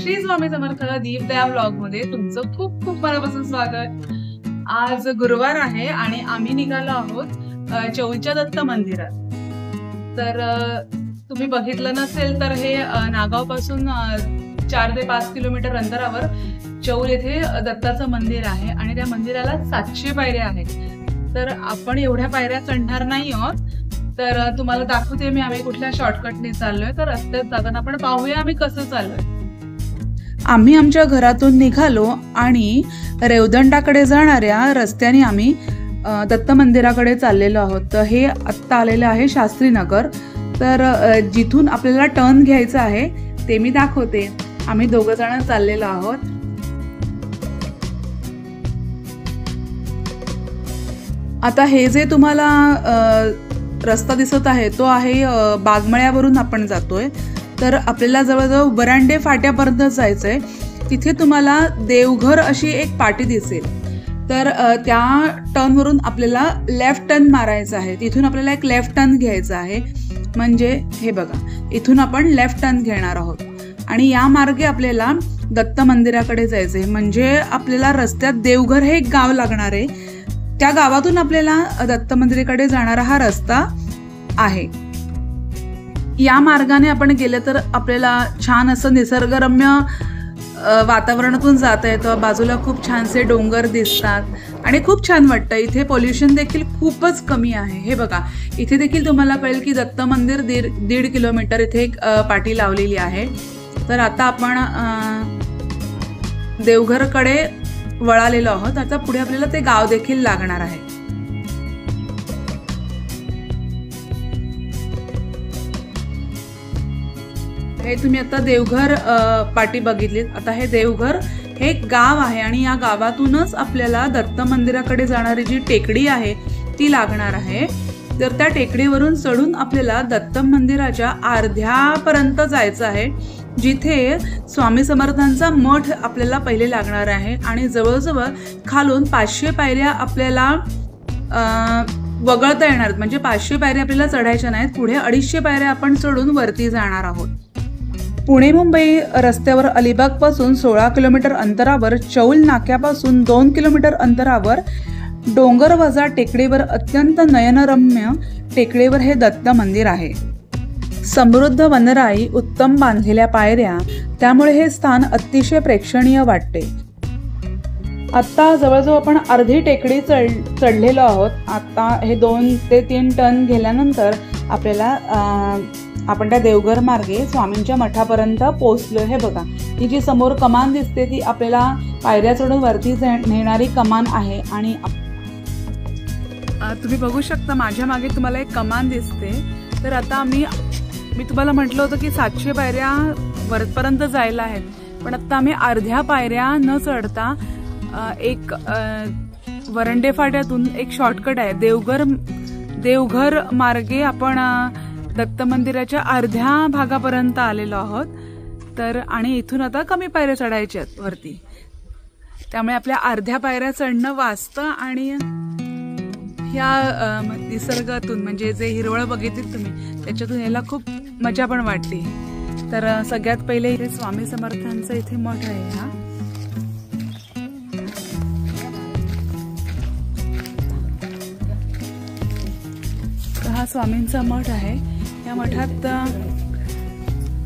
Shri Swami Samarth दीपदया vlog मध्ये तुमचं खूप खूप मनापासून स्वागत। आज गुरुवार आहे आणि आम्ही निघालो आहोत चौलच्या दत्त मंदिरात। तर तुम्ही बघितलं नसेल तर हे नागाव पासून 4 ते 5 किलोमीटर अंतरावर चौल येथे दत्ताचं मंदिर आहे आणि त्या मंदिराला 700 पायऱ्या आहेत। तर आपण एवढ्या पायऱ्या चढणार नाही आहोत, तर तुम्हाला दाखवते मी आम्ही कुठल्या शॉर्टकटने चाललोय। तर रस्त्यात जाताना आपण पाहूया आम्ही कसं चाललोय। आम्ही आमच्या घरातून निघालो आणि रेवदंडाकडे जाणाऱ्या रस्त्याने आम्ही दत्त मंदिराकडे चाललेलो आहोत। तर हे आत्ता आलेलं आहे शास्त्रीनगर। तर जिथून आपल्याला टर्न घ्यायचा आहे ते मी दाखवते। आम्ही दोघं जण चाललेलो आहोत। आता हे जे तुम्हाला रस्ता दिसत आहे तो आहे बागमळ्यावरून आपण जातोय। तर आपल्याला जवळजवळ बरांडे फाट्यापर्यंत जायचंय। तिथे तुम्हाला देवघर अशी एक पाटी दिसेल। तर त्या टर्नवरून आपल्याला लेफ्ट टर्न मारायचा आहे। तिथून आपल्याला एक लेफ्ट टर्न घ्यायचा आहे। म्हणजे हे बघा, इथून आपण लेफ्ट टर्न घेणार आहोत आणि या मार्गे आपल्याला दत्त मंदिराकडे जायचंय। म्हणजे आपल्याला रस्त्यात देवघर हे एक गाव लागणार आहे। त्या गावातून आपल्याला दत्त मंदिराकडे जाणारा हा रस्ता आहे। या मार्गाने आपण गेले तर आपल्याला छान असं निसर्गरम्य वातावरणातून जाता येतं। बाजूला खूप छानसे डोंगर दिसतात आणि खूप छान वाटतं। इथे पोल्युशन देखील खूपच कमी आहे। हे बघा, इथे देखील तुम्हाला कळेल की दत्त मंदिर 1.5 किलोमीटर इथे एक पाटी लावलेली आहे। तर आता आपण देवघरकडे वळालेलो आहोत। आता पुढे आपल्याला ते गाव देखील लागणार आहे। हे तुम्ही आता देवघर पाटी बघितलीत। आता हे देवघर हे गाव आहे आणि या गावातूनच आपल्याला दत्त मंदिराकडे जाणारी जी टेकडी आहे ती लागणार आहे। तर त्या टेकडीवरून चढून आपल्याला दत्त मंदिराच्या अर्ध्यापर्यंत जायचं आहे, जिथे स्वामी समर्थांचा मठ आपल्याला पहिले लागणार आहे। आणि जवळजवळ खालून 500 पायऱ्या आपल्याला वगळता येणार। म्हणजे 500 पायऱ्या आपल्याला चढायच्या नाहीत, पुढे 250 पायऱ्या आपण चढून वरती जाणार आहोत। पुणे मुंबई रस्त्यावर अलिबाग पासून 16 किलोमीटर अंतरावर, चौल नाक्यापासून 2 किलोमीटर अंतरावर डोंगरवजा टेकडीवर अत्यंत नयनरम्य टेकडीवर हे दत्त मंदिर आहे। समृद्ध वनराई, उत्तम बांधलेल्या पायऱ्या, त्यामुळे हे स्थान अतिशय प्रेक्षणीय वाटते। आता जवळजवळ आपण अर्धी टेकडी चढलेलो आहोत। आता हे 2 ते 3 टर्न गेल्यानंतर आपल्याला आपण त्या देवघर मार्गे स्वामींच्या मठापर्यंत पोहोचलो। हे बघा, ही जी समोर कमान दिसते ती आपल्याला पायऱ्या चढून वरती नेणारी कमान आहे। आणि तुम्ही बघू शकता माझ्या मागे तुम्हाला एक कमान दिसते। तर आता मी तुम्हाला म्हटलं होतं की 700 पायऱ्या वरपर्यंत जायला आहेत, पण आता आम्ही अर्ध्या पायऱ्या न चढता एक वरंडे फाट्यातून एक शॉर्टकट आहे देवघर मार्गे आपण दत्त मंदिराच्या अर्ध्या भागापर्यंत आलेलो आहोत। तर आणि इथून आता कमी पायऱ्या चढायच्या आहेत वरती, त्यामुळे आपल्या अर्ध्या पायऱ्या चढणं वाचतं आणि ह्या निसर्गातून म्हणजे जे हिरवळ बघितली तुम्ही त्याच्यातून यायला खूप मजा पण वाटते। तर सगळ्यात पहिले इथे स्वामी समर्थांचा इथे मठ आहे। हा स्वामींचा मठ आहे। या मठात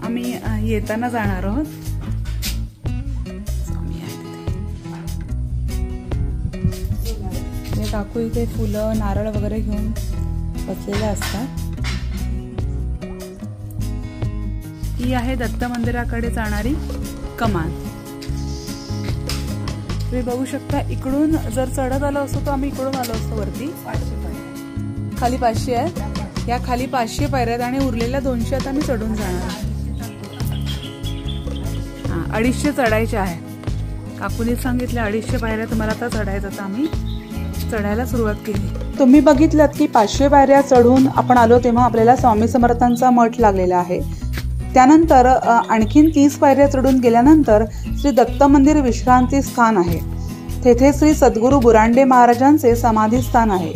आम्ही येताना जाणार आहोत। स्वामी आहे काकू इथे फुलं नारळ वगैरे घेऊन बसलेले असतात। ही आहे दत्त मंदिराकडे जाणारी कमान। तुम्ही बघू शकता इकडून जर चढत आलो असतो तर आम्ही इकडून आलो असतो वरती। खाली 500 आहे, या खाली 500 पायऱ्यात आणि उरलेल्या 200 आता मी चढून जाणार। 250 चढायचे आहे। काकूने सांगितलं 250 पायऱ्या तुम्हाला आता चढायचं। आता आम्ही चढायला सुरुवात केली। तुम्ही बघितलं की 500 पायऱ्या चढून आपण आलो तेव्हा आपल्याला स्वामी समर्थांचा मठ लागलेला आहे। त्यानंतर आणखीन 30 पायऱ्या चढून गेल्यानंतर श्री दत्त मंदिर विश्रांती स्थान आहे। तेथे श्री सद्गुरू बुरांडे महाराजांचे समाधी स्थान आहे।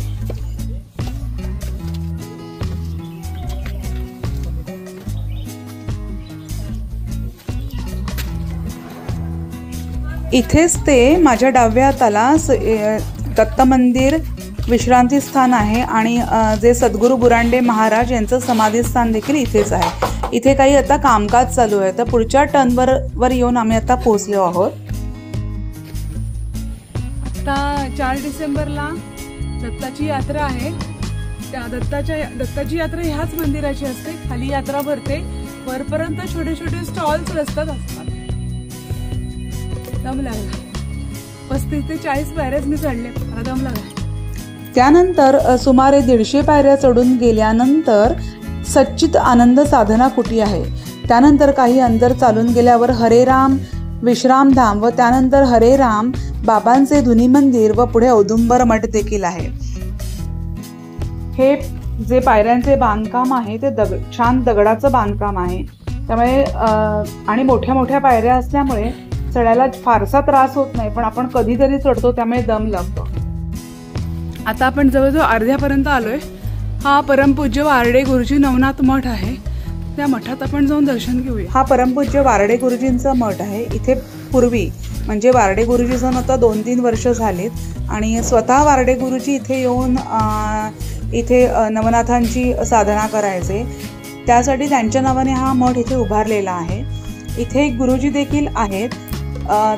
इथेच ते माझ्या डाव्या हाताला दत्त मंदिर विश्रांती स्थान आहे आणि जे सद्गुरू बुरांडे महाराज यांचं समाधी स्थान देखील इथेच आहे. इथे काही आता कामकाज चालू आहे. तर पुढच्या टर्नवर येऊन आम्ही आता पोहोचलो आहोत. आता 4 डिसेंबरला दत्ताची यात्रा आहे. त्या दत्ताची यात्रा ह्याच मंदिराची असते. खाली यात्रा भरते, वरपर्यंत छोटे छोटे स्टॉल्स रस्त्यात असतात. दम लागला. 35 ते 40 पायऱ्याच मी चढले, मला दम लागला. त्यानंतर सुमारे 150 पायऱ्या चढून गेल्यानंतर सच्चित आनंद साधना कुटी आहे. त्यानंतर काही अंतर चालून गेल्यावर हरेराम विश्रामधाम व त्यानंतर हरेराम बाबांचे धुनी मंदिर व पुढे औदुंबर मठ देखील आहे. हे जे पायऱ्यांचे बांधकाम आहे ते छान दगडाचं बांधकाम आहे. त्यामुळे आणि मोठ्या मोठ्या पायऱ्या असल्यामुळे चढायला फारसा त्रास होत नाही, पण आपण कधीतरी चढतो त्यामुळे दम लागतो. आता आपण जवळजवळ अर्ध्यापर्यंत आलोय. हा परमपूज्य वारडे गुरुजी नवनाथ मठ आहे. त्या मठात आपण जाऊन दर्शन घेऊया. हा परमपूज्य वारडे गुरुजींचा मठ आहे. इथे पूर्वी म्हणजे वारडे गुरुजी जाऊन आता 2-3 वर्ष झालीत आणि स्वतः वारडे गुरुजी इथे येऊन इथे नवनाथांची साधना करायचे. त्यासाठी त्यांच्या नावाने हा मठ इथे उभारलेला आहे. इथे एक गुरुजी देखील आहेत.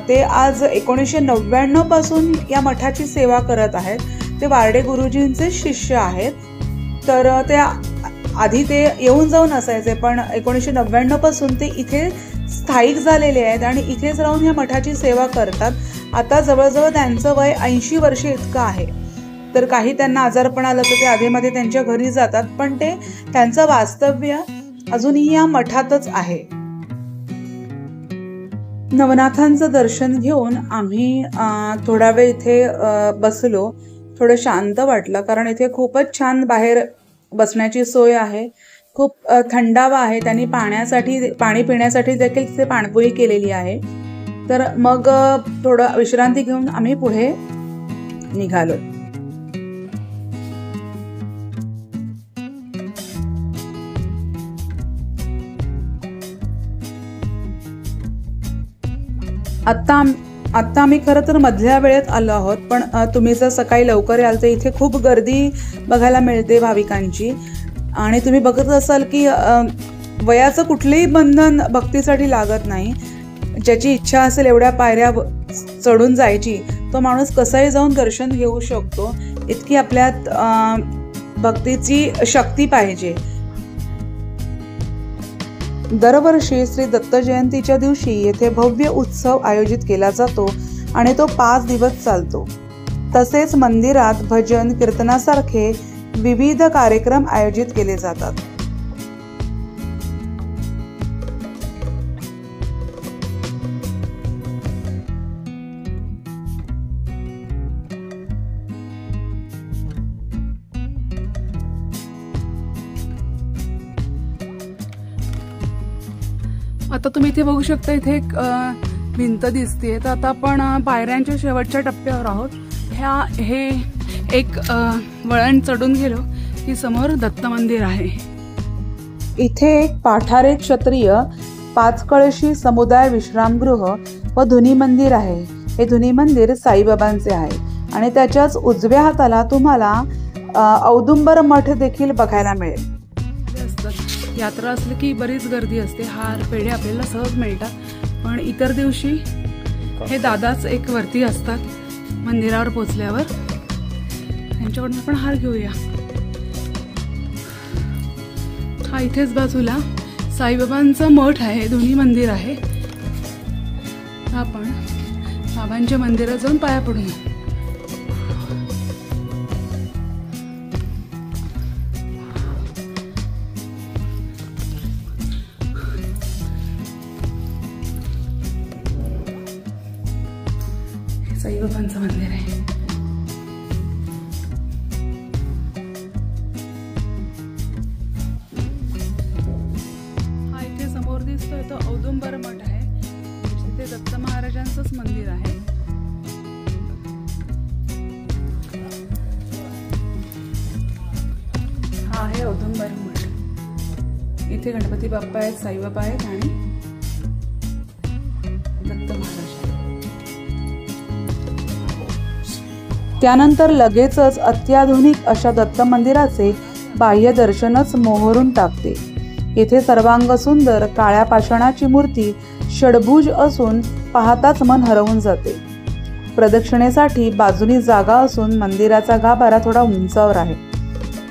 ते आज 1999 पासून या मठाची सेवा करत आहेत. ते वारडे गुरुजींचे शिष्य आहेत. तर ते आधी ते येऊन जाऊन असायचे, पण 1999 पासून ते इथे स्थायिक झालेले आहेत आणि इथेच राहून या मठाची सेवा करतात. आता जवळजवळ त्यांचं वय 80 वर्ष इतकं आहे. तर काही त्यांना आजारपण आलं तर ते आधीमध्ये त्यांच्या घरी जातात, पण ते त्यांचं वास्तव्य अजूनही या मठातच आहे. नवनाथांचं दर्शन घेऊन आम्ही थोडा वेळ इथे बसलो. थोडं शांत वाटलं कारण इथे खूपच छान बाहेर बसण्याची सोय आहे. खूप थंडावा आहे. त्यांनी पाणी पिण्यासाठी देखील तिथे पाणपोई केलेली आहे. तर मग थोडं विश्रांती घेऊन आम्ही पुढे निघालो. आत्ता आम्ही खरं तर मधल्या वेळेत आलो आहोत, पण तुम्ही जर सकाळी लवकर याल तर इथे खूप गर्दी बघायला मिळते भाविकांची. आणि तुम्ही बघत असाल की वयाचं कुठलंही बंधन भक्तीसाठी लागत नाही. ज्याची इच्छा असेल एवढ्या पायऱ्या चढून जायची तो माणूस कसाही जाऊन दर्शन घेऊ शकतो. इतकी आपल्यात भक्तीची शक्ती पाहिजे. दरवर्षी श्री दत्त जयंतीच्या दिवशी येथे भव्य उत्सव आयोजित केला जातो आणि तो 5 दिवस चालतो. तसेच मंदिरात भजन कीर्तनासारखे विविध कार्यक्रम आयोजित केले जातात. आता तुम्ही इथे बघू शकता, इथे एक भिंत दिसते. तर आता आपण पायऱ्यांच्या शेवटच्या टप्प्यावर आहोत. हे एक वळण चढून गेलो की समोर दत्त मंदिर आहे. इथे एक पाठारे क्षत्रिय 5 कळशी समुदाय विश्रामगृह व धुनी मंदिर आहे. हे धुनी मंदिर साईबाबांचे आहे आणि त्याच्याच उजव्या हाताला तुम्हाला औदुंबर मठ देखील बघायला मिळेल. यात्रा असली की बरीच गर्दी असते. हार पेढे आपल्याला सहज मिळतात, पण इतर दिवशी हे दादाच एक वरती असतात मंदिरावर पोचल्यावर. त्यांच्याकडून आपण हार घेऊया. हा इथेच बाजूला साईबाबांचं मठ आहे, दोन्ही मंदिर आहे. आपण बाबांच्या मंदिरात जाऊन पाया पडूया. साईबाबांचं मंदिर आहे. हा इथे समोर दिसतोय तो औदुंबर मठ आहे. तिथे दत्त महाराजांचंच मंदिर आहे. हा आहे औदुंबर मठ. इथे गणपती बाप्पा आहेत, साईबाबा आहेत आणि दत्त महाराज. त्यानंतर लगेचच अत्याधुनिक अशा दत्त मंदिराचे बाह्य दर्शनच मोहरून टाकते। येथे सर्वांग सुंदर काळ्या पाषाणाची मूर्ती षडभुज असून पाहताच मन हरवून जाते। प्रदक्षिणेसाठी बाजूनी जागा असून मंदिराचा गाभारा थोडा उंचावर आहे।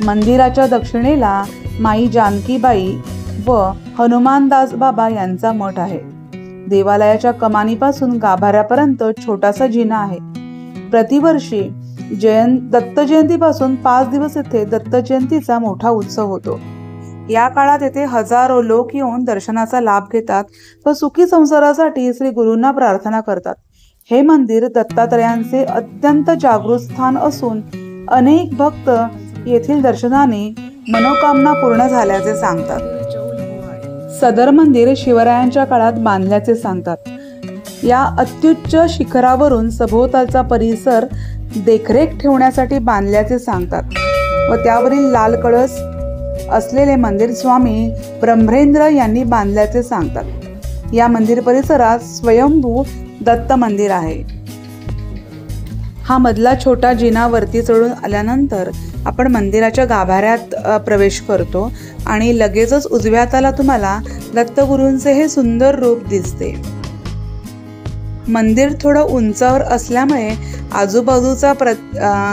मंदिराच्या दक्षिणेला माई जानकीबाई व हनुमानदास बाबा यांचा मठ आहे। देवालयाच्या कमानीपासून गाभाऱ्यापर्यंत छोटासा जिना आहे। प्रतिवर्षी दत्त जयंतीपासून 5 दिवस येथे दत्त जयंतीचा मोठा उत्सव होतो। या काळात येथे हजारो लोक येऊन दर्शनाचा लाभ घेतात व सुखी संसारासाठी श्री गुरूंना प्रार्थना करतात। हे मंदिर दत्तात्रयांचे अत्यंत जागृत स्थान असून अनेक भक्त येथील दर्शनाने मनोकामना पूर्ण झाल्याचे सांगतात। सदर मंदिर शिवरायांच्या काळात बांधल्याचे सांगतात। या अत्युच्च शिखरावरून सभोवतालचा परिसर देखरेख ठेवण्यासाठी बांधल्याचे सांगतात व त्यावरील लाल कळस असलेले मंदिर स्वामी ब्रह्मेंद्र यांनी बांधल्याचे सांगतात। या मंदिर परिसरात स्वयंभू दत्त मंदिर आहे। हा मधला छोटा जिना वरती चढून आल्यानंतर आपण मंदिराच्या गाभाऱ्यात प्रवेश करतो आणि लगेचच उजव्या हाताला तुम्हाला दत्तगुरूंचे हे सुंदर रूप दिसते। मंदिर थोडं उंचावर असल्यामुळे आजूबाजूचा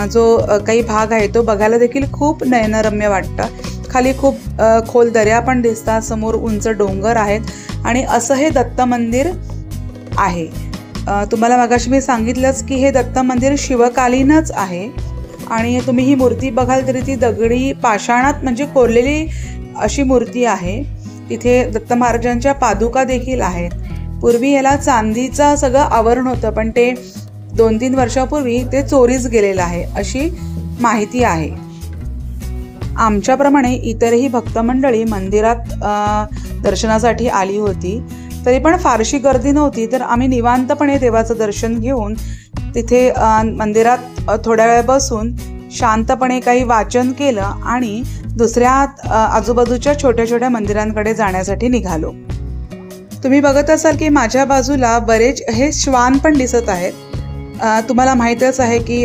जो काही भाग आहे तो बघायला देखील खूप नयनरम्य वाटतं। खाली खूप खोल दऱ्या पण दिसतात, समोर उंच डोंगर आहेत आणि असं हे दत्त मंदिर आहे। तुम्हाला मगाशी मी सांगितलंच की हे दत्त मंदिर शिवकालीनच आहे आणि तुम्ही ही मूर्ती बघाल तरी ती दगडी पाषाणात म्हणजे कोरलेली अशी मूर्ती आहे। तिथे दत्त महाराजांच्या पादुका देखील आहेत। पूर्वी याला चांदीचं सगळं आवरण होतं, पण ते 2-3 वर्षापूर्वी ते चोरीस गेलेलं आहे अशी माहिती आहे। आमच्याप्रमाणे इतरही भक्त मंडळी मंदिरात दर्शनासाठी आली होती, तरी पण फारशी गर्दी नव्हती, तर आम्ही निवांतपणे देवाचं दर्शन घेऊन तिथे मंदिरात थोड्या वेळ बसून शांतपणे काही वाचन केलं आणि दुसऱ्या आजूबाजूच्या छोट्या छोट्या मंदिरांकडे जाण्यासाठी निघालो। तुम्ही बघत असाल की माझ्या बाजूला बरेच हे श्वान पण दिसत आहेत। तुम्हाला माहीतच आहे की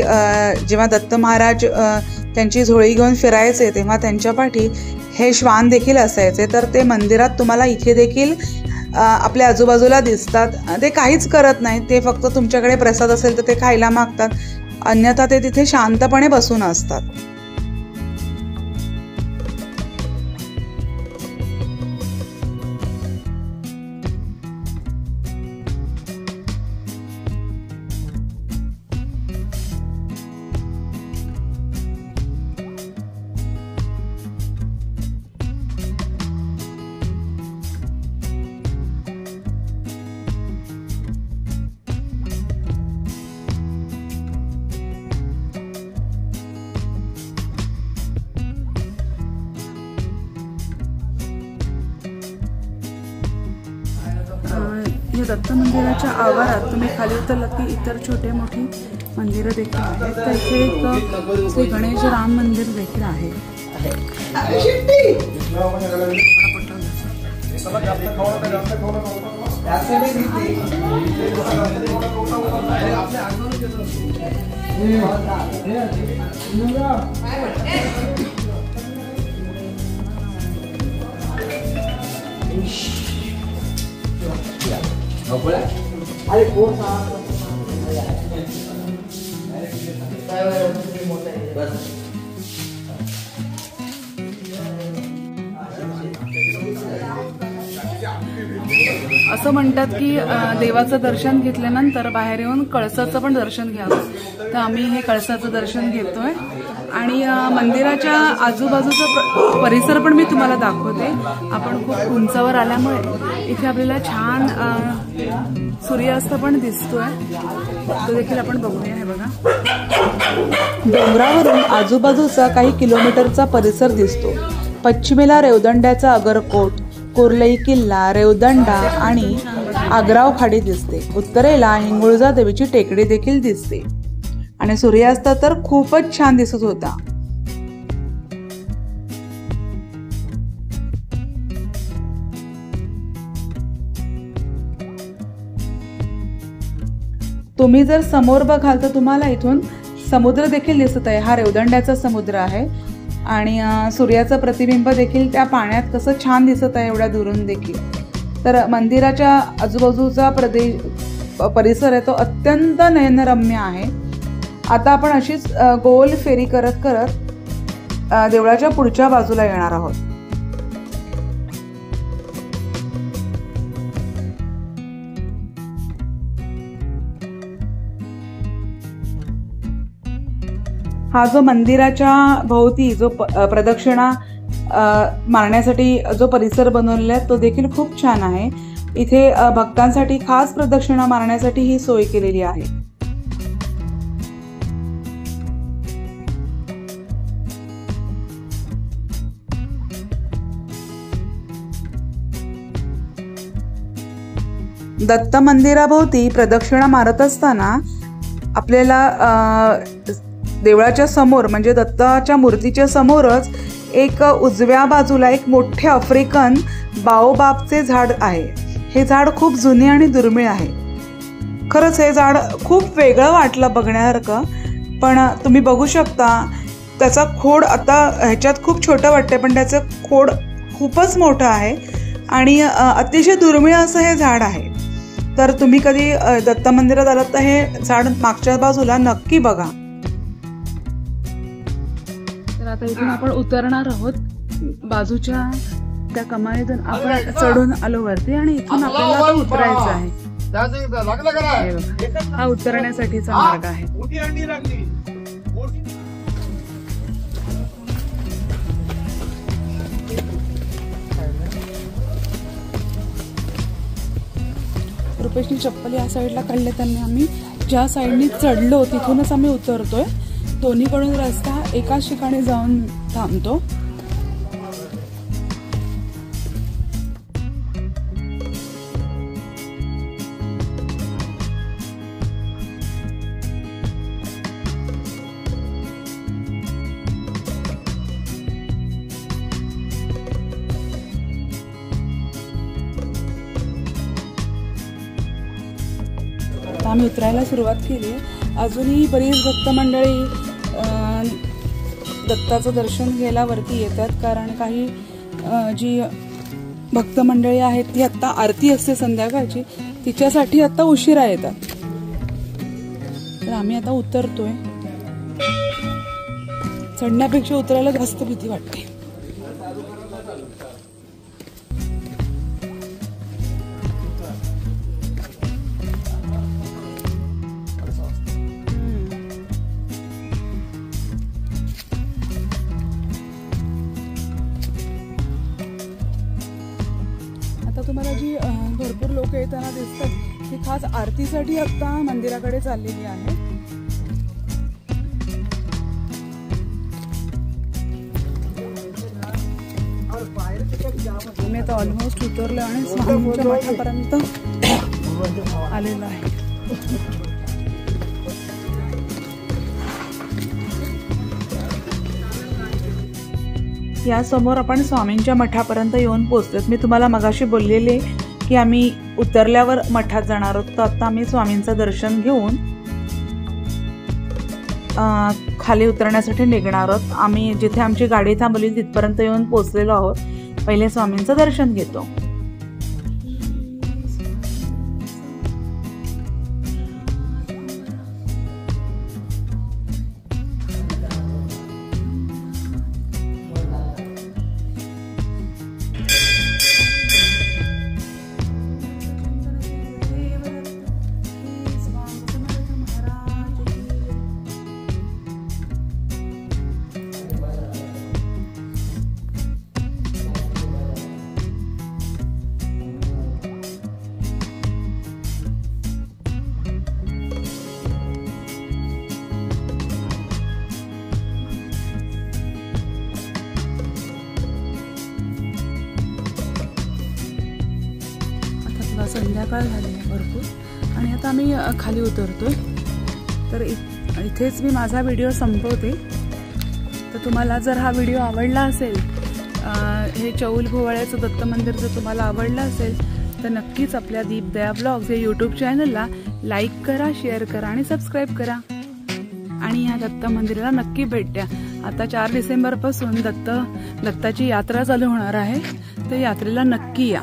जेव्हा दत्त महाराज त्यांची झोळी घेऊन फिरायचे तेव्हा त्यांच्या पाठी हे श्वान देखील असायचे। तर ते मंदिरात तुम्हाला इथे देखील आपल्या आजूबाजूला दिसतात। ते काहीच करत नाहीत, ते फक्त तुमच्याकडे प्रसाद असेल तर ते खायला मागतात, अन्यथा ते तिथे शांतपणे बसून असतात। या दत्त मंदिराच्या आवारात तुम्ही खाली उतरलात की इतर छोटे मोठी मंदिरं देखील आहेत। तर इथे एक श्री गणेश राम मंदिर देखील आहे। असं म्हणतात की देवाचं दर्शन घेतल्यानंतर बाहेर येऊन कळसाचं पण दर्शन घ्यावं, तर आम्ही हे कळसाचं दर्शन घेतोय आणि मंदिराच्या आजूबाजूचा परिसर पण मी तुम्हाला दाखवते। आपण खूप उंचावर आल्यामुळे इथे आपल्याला छान सूर्यास्त पण दिसतोय, तो देखील आपण बघूया। हे बघा, डोंगरावरून आजूबाजूचा काही किलोमीटरचा परिसर दिसतो। पश्चिमेला रेवदंड्याचा अगरकोट, कोर्लई किल्ला, रेवदंडा आणि आग्राव खाडी दिसते। उत्तरेला हिंगुळजा देवीची टेकडी देखील दिसते आणि सूर्यास्त तर खूपच छान दिसत होता। तुम्ही जर समोर बघाल तर तुम्हाला इथून समुद्र देखील दिसत आहे. हा रेवदंड्याचा समुद्र आहे आणि सूर्याचं प्रतिबिंब देखील त्या पाण्यात कसं छान दिसत आहे एवढ्या दुरून देखील. तर मंदिराच्या आजूबाजूचा परिसर आहे तो अत्यंत नयनरम्य आहे. आता आपण अशीच गोल फेरी करत करत देवळाच्या पुढच्या बाजूला येणार आहोत. हा जो मंदिराच्या भोवती जो प्रदक्षिणा मारण्यासाठी जो परिसर बनवलेला आहे तो देखील खूप छान आहे. इथे भक्तांसाठी खास प्रदक्षिणा मारण्यासाठी ही सोय केलेली आहे. दत्त मंदिराभोवती प्रदक्षिणा मारत असताना आपल्याला देवळाच्या समोर म्हणजे दत्ताच्या मूर्तीच्या समोरच एक उजव्या बाजूला एक मोठे आफ्रिकन बाओबाबचे झाड आहे. हे झाड खूप जुने आणि दुर्मिळ आहे. खरंच हे झाड खूप वेगळं वाटलं बघण्यासारखं, पण तुम्ही बघू शकता त्याचा खोड आता ह्याच्यात खूप छोटं वाटतं पण त्याचं खोड खूपच मोठं आहे आणि अतिशय दुर्मिळ असं हे झाड आहे. तर तुम्ही कधी दत्त मंदिरात आलात तर हे झाड मागच्या बाजूला नक्की बघा. तर आता इथून आपण उतरणार आहोत. बाजूच्या त्या कमानीतून आपण चढून आलो वरती आणि इथून आपल्याला आता उतरायचं आहे. हा उतरण्यासाठीचा मार्ग आहे. रुपेशनी चप्पल या साईडला काढले त्यांनी आम्ही ज्या साईडनी चढलो तिथूनच आम्ही उतरतोय. दोन्हीकडून रस्ता एकाच ठिकाणी जाऊन थांबतो. आम्ही उतरायला सुरुवात केली. अजूनही बरीच भक्त मंडळी दत्ताचं दर्शन घ्यायला वरती येतात, कारण काही जी भक्त मंडळी आहेत ती आत्ता आरती असते संध्याकाळची तिच्यासाठी आता उशिरा येतात. तर आम्ही आता उतरतोय. चढण्यापेक्षा उतरायला जास्त भीती वाटते. तुम्हाला जी भरपूर लोक येताना दिसतात ती खास आरतीसाठी आता मंदिराकडे चाललेली आहे. मी आता ऑलमोस्ट उतरलो आणि स्वामींच्या मठापर्यंत आलेलो आहे. या समोर आपण स्वामींच्या मठापर्यंत येऊन पोहोचलोत. मी तुम्हाला मगाशी बोललेले की आम्ही उतरल्यावर मठात जाणार आहोत. तर आता आम्ही स्वामींचं दर्शन घेऊन खाली उतरण्यासाठी निघणार आहोत. आम्ही जिथे आमची गाडी थांबवली तिथपर्यंत येऊन पोहोचलेलो आहोत. पहिले स्वामींचं दर्शन घेतो. संध्याकाळ झाली आहे भरपूर आणि आता आम्ही खाली उतरतोय. तर इथेच मी माझा व्हिडिओ संपवते. तर तुम्हाला जर हा व्हिडिओ आवडला असेल, हे चौल भोवाळ्याचं दत्त मंदिर जर तुम्हाला आवडलं असेल तर नक्कीच आपल्या दीपदया ब्लॉग्स या यूट्यूब चॅनलला लाईक करा, शेअर करा आणि सबस्क्राईब करा. आणि या दत्त मंदिराला नक्की भेट द्या। आता 4 डिसेंबर पासून दत्ताची यात्रा चालू होणार आहे, तर यात्रेला नक्की या।